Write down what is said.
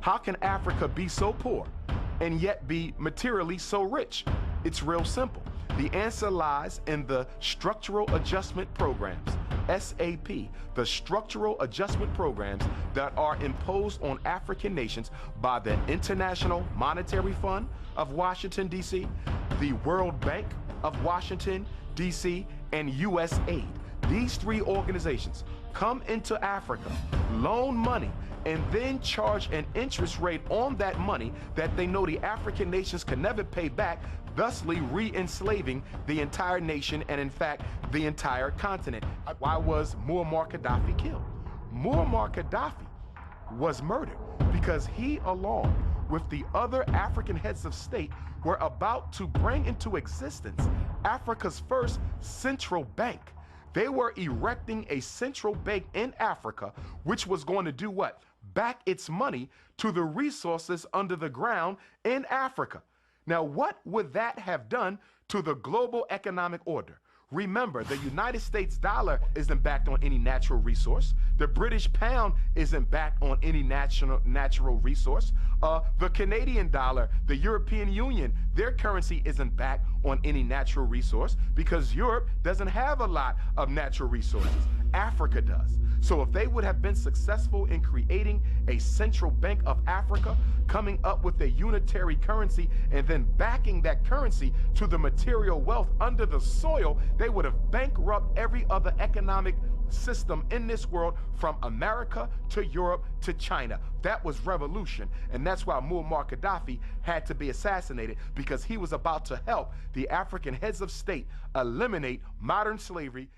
How can Africa be so poor and yet be materially so rich? It's real simple. The answer lies in the structural adjustment programs, S.A.P, the structural adjustment programs that are imposed on African nations by the International Monetary Fund of Washington, D.C., the World Bank of Washington, D.C., and USAID. These three organizations come into Africa, loan money, and then charge an interest rate on that money that they know the African nations can never pay back, thusly re-enslaving the entire nation and, in fact, the entire continent. Why was Muammar Gaddafi killed? Muammar Gaddafi was murdered because he, along with the other African heads of state, were about to bring into existence Africa's first central bank. They were erecting a central bank in Africa, which was going to do what? Back its money to the resources under the ground in Africa. Now, what would that have done to the global economic order? Remember, the United States dollar isn't backed on any natural resource. The British pound isn't backed on any natural resource. The Canadian dollar, the European Union, their currency isn't backed on any natural resource because Europe doesn't have a lot of natural resources. Africa does. So if they would have been successful in creating a central bank of Africa, coming up with a unitary currency, and then backing that currency to the material wealth under the soil, they would have bankrupted every other economic system in this world from America to Europe to China. That was revolution, and that's why Muammar Gaddafi had to be assassinated, because he was about to help the African heads of state eliminate modern slavery.